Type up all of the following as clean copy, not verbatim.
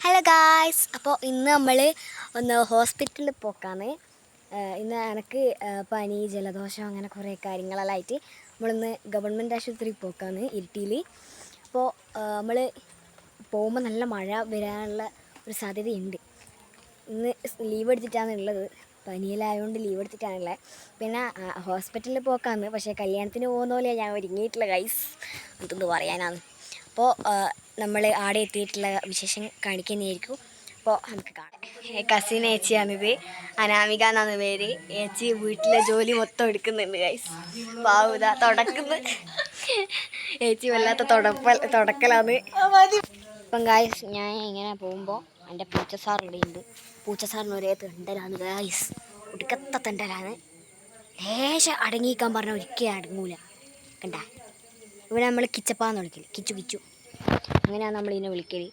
Hello guys, അപ്പോൾ ഇന്ന് നമ്മൾ ഒന്ന് ഹോസ്പിറ്റലിൽ പോക്കാണ്. ഇന്ന് എനിക്ക് പനി, ജലദോഷം അങ്ങനെ കുറേ കാര്യങ്ങളെല്ലാം ആയിട്ട് നമ്മളിന്ന് ഗവൺമെൻറ് ആശുപത്രിയിൽ പോക്കാണ് ഇരിട്ടിയിൽ. അപ്പോൾ നമ്മൾ പോകുമ്പോൾ നല്ല മഴ വരാനുള്ള ഒരു സാധ്യതയുണ്ട്. ഇന്ന് ലീവ് എടുത്തിട്ടാണ് ഉള്ളത്, പനിയിലായതുകൊണ്ട് ലീവ് എടുത്തിട്ടാണുള്ളത്. പിന്നെ ഹോസ്പിറ്റലിൽ പോക്കാണ്, പക്ഷേ കല്യാണത്തിന് പോകുന്ന പോലെ ഞാൻ ഒരുങ്ങിയിട്ടുള്ള ഗൈസ്, എന്തെന്ന് പറയാനാണ്. അപ്പോൾ നമ്മൾ ആടെ എത്തിയിട്ടുള്ള വിശേഷം കാണിക്കുന്നതായിരിക്കും. അപ്പോൾ നമുക്ക് കാണാം. കസിൻ ഏച്ചിയാണിത്, അനാമിക എന്നാണ് പേര്. ഏച്ചി വീട്ടിലെ ജോലി മൊത്തം എടുക്കുന്നുണ്ട് ഗൈസ്. പാവുത തുടക്കുന്നു, ഏച്ചി വല്ലാത്ത തുടക്കലാണ്. അപ്പം ഗൈസ്, ഞാൻ ഇങ്ങനെ പോകുമ്പോൾ എൻ്റെ പൂച്ചസാർ ഇവിടെയുണ്ട്. പൂച്ചസാറിന് ഒരേ തെണ്ടലാണ് ഗൈസ്, ഒടുക്കത്ത തെണ്ടലാണ്. ലേശം അടങ്ങിക്കാൻ പറഞ്ഞാൽ ഒരിക്കലും അടങ്ങൂല. കണ്ട ഇവിടെ നമ്മൾ കിച്ചപ്പാന്ന് വിളിക്കല്, കിച്ചു കിച്ചു അങ്ങനെയാണ് നമ്മളിതിനെ വിളിക്കൽ.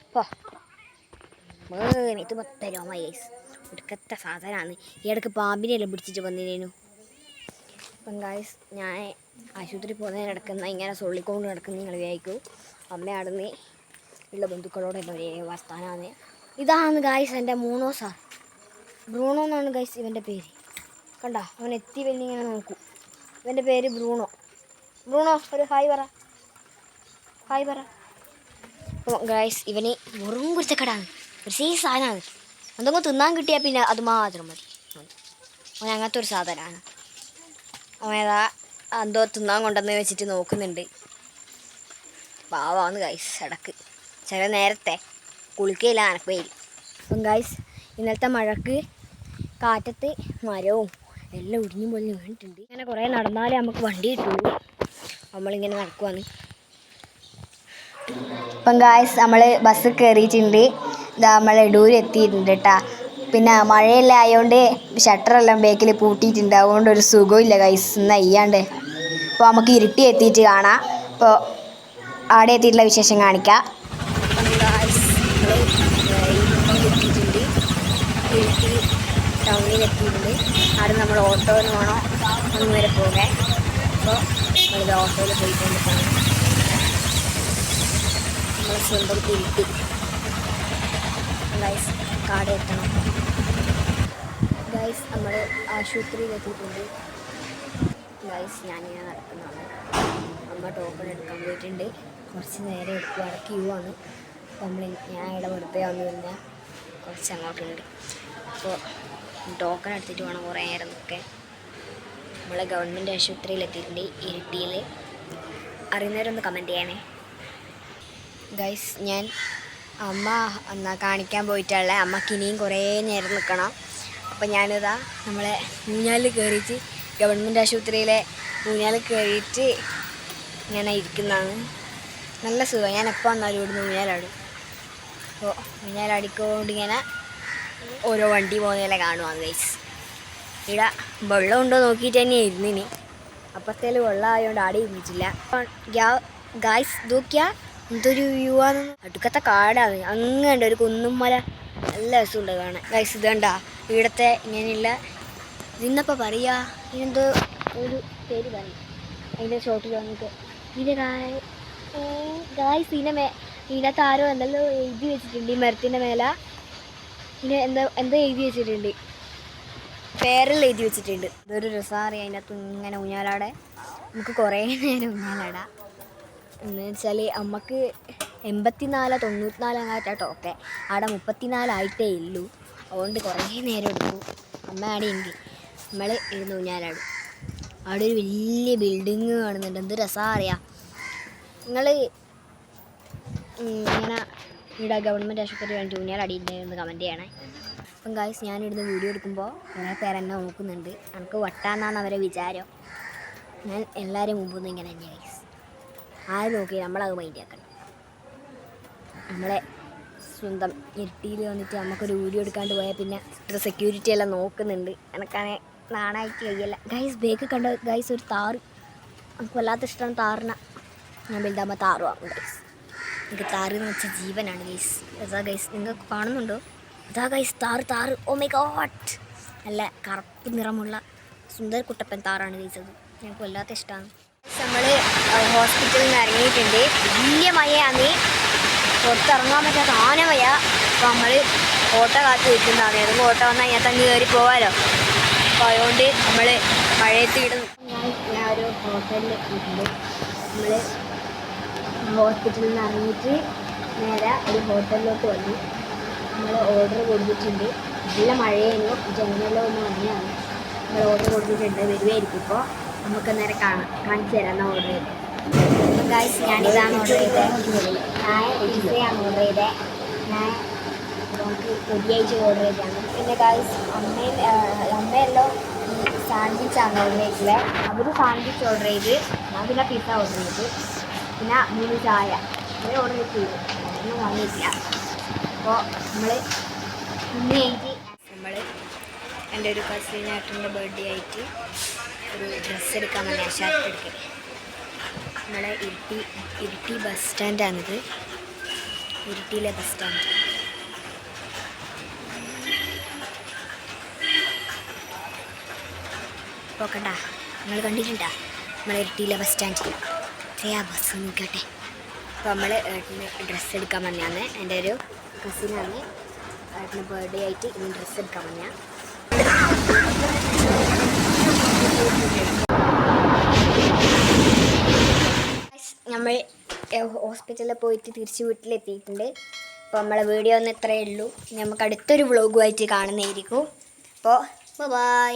അപ്പോൾ ഇത് മൊത്തം രോമ ഗൈസ്, ഒടുക്കത്തെ സാധനമാണ്. ഈ ഇടയ്ക്ക് പാമ്പിനെല്ലാം പിടിച്ചിട്ട് വന്നിരുന്നു. അപ്പം ഗൈസ്, ഞാൻ ആശുപത്രി പോകുന്നതിന് കിടക്കുന്ന ഇങ്ങനെ സൊള്ളിക്കൊണ്ട് കിടക്കുന്ന നിങ്ങൾ വിചാരിക്കും അമ്മയാടുന്ന് ഉള്ള ബന്ധുക്കളോടെല്ലാം ഒരേ വർത്താനാണ്. ഇതാണ് ഗൈസ് എൻ്റെ മൂന്നോ സാർ, ബ്രൂണോ എന്നാണ് ഗൈസ് ഇവൻ്റെ പേര്. കണ്ട അവൻ എത്തി വലിയ ഇങ്ങനെ നോക്കൂ. ഇവൻ്റെ പേര് ബ്രൂണോ. ബ്രൂണോ ഒരു ഹായ് പറ, ഹായ് പറ. അപ്പോൾ ഗൈസ്, ഇവന് വെറും കുരുത്തക്കടാണ്, ഒരു സീസ് സാധനമാണ്. എന്തെങ്കിലും തിന്നാൻ കിട്ടിയാൽ പിന്നെ അത് മാത്രം മതി. അവൻ അങ്ങനത്തെ ഒരു സാധനമാണ്. അവൻ ഏതാ എന്തോ തിന്നാൻ കൊണ്ടുവന്ന് വെച്ചിട്ട് നോക്കുന്നുണ്ട്. പാവാന്ന് ഗൈസ്. ഇടക്ക് ചില നേരത്തെ കുളിക്കയില്ല അനക്കുകയില്ല. അപ്പം ഗൈസ്, ഇന്നലത്തെ മഴക്ക് കാറ്റത്ത് മരവും എല്ലാം ഒടിഞ്ഞു പൊളിഞ്ഞ് വീണിട്ടുണ്ട്. ഇങ്ങനെ കുറേ നടന്നാലേ നമുക്ക് വണ്ടി കിട്ടുള്ളൂ. നമ്മളിങ്ങനെ നടക്കുവാണ്. ഇപ്പം ഗായ്സ്, നമ്മൾ ബസ് കയറിയിട്ടുണ്ട്. ഇതാ നമ്മൾ എടൂർ എത്തിയിട്ടുണ്ട് കേട്ടോ. പിന്നെ മഴയെല്ലാം ആയതുകൊണ്ട് ഷട്ടറെല്ലാം ബേക്കിൽ പൂട്ടിയിട്ടുണ്ട്, അതുകൊണ്ട് ഒരു സുഖമില്ല ഗൈസ് ഇന്ന് അയ്യാണ്ട്. അപ്പോൾ നമുക്ക് ഇരുട്ടി എത്തിയിട്ട് കാണാം. അപ്പോൾ അവിടെ എത്തിയിട്ടുള്ള വിശേഷം കാണിക്കാം. എത്തിയിട്ടുണ്ട്, ഇരുട്ടി ടൗണിൽ എത്തിയിട്ടുണ്ട്. അവിടെ നമ്മൾ ഓട്ടോയിൽ വേണം ഒന്ന് വരെ പോകാൻ. അപ്പോൾ നമ്മളിത് ഓട്ടോയിൽ പോയിട്ടുണ്ട്. നമ്മളെ സ്വന്തം ഇരുട്ടി ഗൈസ്, കാട് എത്തണം ഗൈസ്. നമ്മൾ ആശുപത്രിയിൽ എത്തിയിട്ടുണ്ട് ഗൈസ്. ഞാനിങ്ങനെ നടക്കുന്നതാണ്. അമ്മ ടോക്കൺ എടുക്കാൻ പോയിട്ടുണ്ട്. കുറച്ച് നേരം എടുക്കും, അവിടെ ക്യൂ ആണ്. അപ്പോൾ ഞാൻ ഇവിടെ വെറുതെ വന്നു കഴിഞ്ഞാൽ കുറച്ച് അങ്ങോട്ടുണ്ട്. അപ്പോൾ ടോക്കൺ എടുത്തിട്ട് വേണം കുറേ നേരം നിൽക്കാൻ. നമ്മൾ ഗവൺമെൻറ് ആശുപത്രിയിൽ എത്തിയിട്ടുണ്ട് ഇരിട്ടിയിൽ. അറിയുന്നവരൊന്ന് കമൻറ്റ് ചെയ്യണേ ഗൈസ്. ഞാൻ അമ്മ എന്നാ കാണിക്കാൻ പോയിട്ടുള്ള അമ്മക്ക് ഇനിയും കുറേ നേരം നിൽക്കണം. അപ്പം ഞാനിതാ നമ്മളെ ഊഞ്ഞാലിൽ കയറിയിട്ട് ഗവൺമെൻറ് ആശുപത്രിയിലെ ഊഞ്ഞാലിൽ കയറിയിട്ട് ഇങ്ങനെ ഇരിക്കുന്നതാണ്. നല്ല സുഖം. ഞാൻ എപ്പോൾ വന്നാലും ഇവിടുന്ന് ഊഞ്ഞാലാടും. അപ്പോൾ ഊഞ്ഞാലാടിക്കൊണ്ട് ഇങ്ങനെ ഓരോ വണ്ടി പോകുന്നതിലെ കാണുവാണ് ഗൈസ്. ഇവിടെ വെള്ളം ഉണ്ടോ നോക്കിയിട്ട് തന്നെ ഇരുന്നിനി. അപ്പത്തേലും വെള്ളം ആയതുകൊണ്ട് ആടെ ഇരുന്നിട്ടില്ല. ഗൈസ് നോക്കിയാ എന്തൊരു വ്യൂ ആണ്, അടുക്കത്തെ കാടാണ്. അങ്ങനെ ഒരു കുന്നും മല, നല്ല രസമുണ്ട് കാണാൻ ഗൈസ്. ഇതണ്ട ഇവിടുത്തെ ഇങ്ങനെയുള്ള ഇതിന്നപ്പോൾ പറയുക, ഇതെന്തോ ഒരു പേര് പറയും അതിൻ്റെ ഷോട്ടിൽ വന്നിട്ട്. ഇതിൻ്റെ ഗായ്സ് ഇതിനകത്ത് ആരോ എന്തെല്ലോ എഴുതി വെച്ചിട്ടുണ്ട്. ഈ മരത്തിൻ്റെ മേലെ എന്തോ എഴുതി വെച്ചിട്ടുണ്ട്, പേരെല്ലാം എഴുതി വെച്ചിട്ടുണ്ട്. ഇതൊരു രസമാണ്. അതിനകത്ത് ഇങ്ങനെ ഊഞ്ഞാലാടെ നമുക്ക് കുറേ നേരം ഊഞ്ഞാലാടാം. എന്ന് വെച്ചാൽ അമ്മക്ക് 84 94 അങ്ങാറ്റാട്ടോ ഒക്കെ, അവിടെ 34 ആയിട്ടേ ഉള്ളൂ. അതുകൊണ്ട് കുറേ നേരം എടുക്കും. അമ്മ അവിടെ ഉണ്ട്, നമ്മൾ ഇരുന്ന് ഊഞ്ഞാലാടും. അവിടെ ഒരു വലിയ ബിൽഡിങ് കാണുന്നുണ്ട്, എന്ത് രസമാണ് അറിയാം. നിങ്ങൾ ഇങ്ങനെ ഇവിടെ ഗവൺമെൻറ് ആശുപത്രി വേണ്ടി ഊഞ്ഞാലാടിയിട്ടുണ്ടെന്ന് കമൻറ്റ് ചെയ്യണേ. അപ്പം ഗായ്സ്, ഞാനിവിടുന്ന് വീഡിയോ എടുക്കുമ്പോൾ കുറേ പേരെന്നെ നോക്കുന്നുണ്ട്. എനിക്ക് വട്ടാന്നാണ് അവരെ വിചാരം. ഞാൻ എല്ലാവരും മുമ്പൊന്നും ഇങ്ങനെ തന്നെ ഗൈസ്, ആരും നോക്കി നമ്മളത് മൈൻഡ് ആക്കണം. നമ്മളെ സ്വന്തം ഇരിട്ടിയിൽ വന്നിട്ട് നമുക്കൊരു വീഡിയോ എടുക്കാണ്ട് പോയാൽ പിന്നെ സെക്യൂരിറ്റി എല്ലാം നോക്കുന്നുണ്ട്. എനിക്കാണെ നാണായിട്ട് കഴിയല്ല ഗൈസ്. ബേക്ക് കണ്ട ഗൈസ് ഒരു താറ്, നമുക്ക് വല്ലാത്ത ഇഷ്ടമാണ് താറിന. ഞാൻ വലുതാകുമ്പോൾ താറ് വാങ്ങും ഗൈസ്. എനിക്ക് താറ് എന്ന് വെച്ചാൽ ജീവനാണ് ഗൈസ്. അതാ ഗൈസ്, നിങ്ങൾക്ക് കാണുന്നുണ്ടോ? അതാ guys Thar. Oh my God, നല്ല കറുപ്പ് നിറമുള്ള സുന്ദര കുട്ടപ്പൻ താറാണ് ഗൈസ്. അത് ഞങ്ങൾക്ക് വല്ലാത്ത ഇഷ്ടമാണ്. നമ്മൾ ഹോസ്പിറ്റലിൽ നിന്ന് ഇറങ്ങിയിട്ടുണ്ട്. വലിയ മഴയാണ്, പുറത്തിറങ്ങാൻ പറ്റാത്ത ആന മഴ. അപ്പോൾ നമ്മൾ ഓട്ടോ കാത്ത് നിൽക്കുന്നതാണ്. ഏതെങ്കിലും ഓട്ടോ വന്നാൽ ഞാൻ തന്നെ കയറി പോകാമല്ലോ. അപ്പോൾ അതുകൊണ്ട് നമ്മൾ മഴയത്ത് ഇടുന്നു. ഞാൻ ഒരു ഹോട്ടലിൽ എത്തിയിട്ടുണ്ട്. നമ്മൾ ഹോസ്പിറ്റലിൽ നിന്ന് ഇറങ്ങിയിട്ട് നേരെ ഒരു ഹോട്ടലിലോട്ട് വന്നു. നമ്മൾ ഓർഡർ കൊടുത്തിട്ടുണ്ട്. നല്ല മഴയായിരുന്നു. ജനലെല്ലാം ഒന്ന് മഞ്ഞാണ്. നമ്മൾ ഓർഡർ കൊടുത്തിട്ടുണ്ട്. വരുമായിരിക്കും. ഇപ്പോൾ നമുക്ക് നേരെ കാണിച്ചു തരാം എന്നാൽ ഓർഡർ ചെയ്ത്. ഗൈസ് ഞാനിതാണ് ഓർഡർ ചെയ്തത്. ഞാൻ പിസയാണ് ഓർഡർ ചെയ്തത്. ഞാൻ നമുക്ക് പൊടിയായിട്ട് ഓർഡർ ചെയ്തതാണ്. പിന്നെ ഗൈസ് അമ്മയെല്ലാം ഈ സാൻഡ്വിച്ചാണ് ഓർഡർ ചെയ്തത്. അവർ സാൻഡ്വിച്ച് ഓർഡർ ചെയ്ത്, ഞാൻ പിന്നെ പിസ്സ ഓർഡർ ചെയ്ത്, പിന്നെ 3 ചായ അവർ ഓർഡർ ചെയ്ത് ഒന്നും വാങ്ങിയിട്ടില്ല. അപ്പോൾ നമ്മൾ ഇന്നായിട്ട് എൻ്റെ ഒരു കസിനായിട്ടുണ്ട് ബർത്ത്ഡേ ആയിട്ട് ഒരു ഡ്രസ്സ് എടുക്കാൻ വേണ്ടി ഷർട്ട് എടുക്കൽ. നമ്മളെ ഇരിട്ടി ബസ് സ്റ്റാൻഡാണിത്. ഇരിട്ടിയിലെ ബസ് സ്റ്റാൻഡ്. പോക്കണ്ട, നിങ്ങൾ കണ്ടിട്ടുണ്ടാ നമ്മളെ ഇരിട്ടിയിലെ ബസ് സ്റ്റാൻഡ്? ആ ബസ് നോക്കട്ടെ. അപ്പോൾ നമ്മൾ ഏട്ടന് ഡ്രസ്സ് എടുക്കാൻ വന്നതാണ്. എൻ്റെ ഒരു കസിനാണ്. ഏട്ടന് ബർത്ത്ഡേ ആയിട്ട് ഇനി ഡ്രസ്സ് എടുക്കാൻ വന്നതാണ്. നമ്മൾ ഹോസ്പിറ്റലിൽ പോയിട്ട് തിരിച്ച് വീട്ടിലെത്തിയിട്ടുണ്ട്. അപ്പോൾ നമ്മളെ വീഡിയോ ഒന്ന് ഇത്രയേ ഉള്ളൂ. നമുക്ക് അടുത്തൊരു വ്ളോഗുമായിട്ട് കാണുന്നതായിരിക്കും. അപ്പോൾ ബൈ.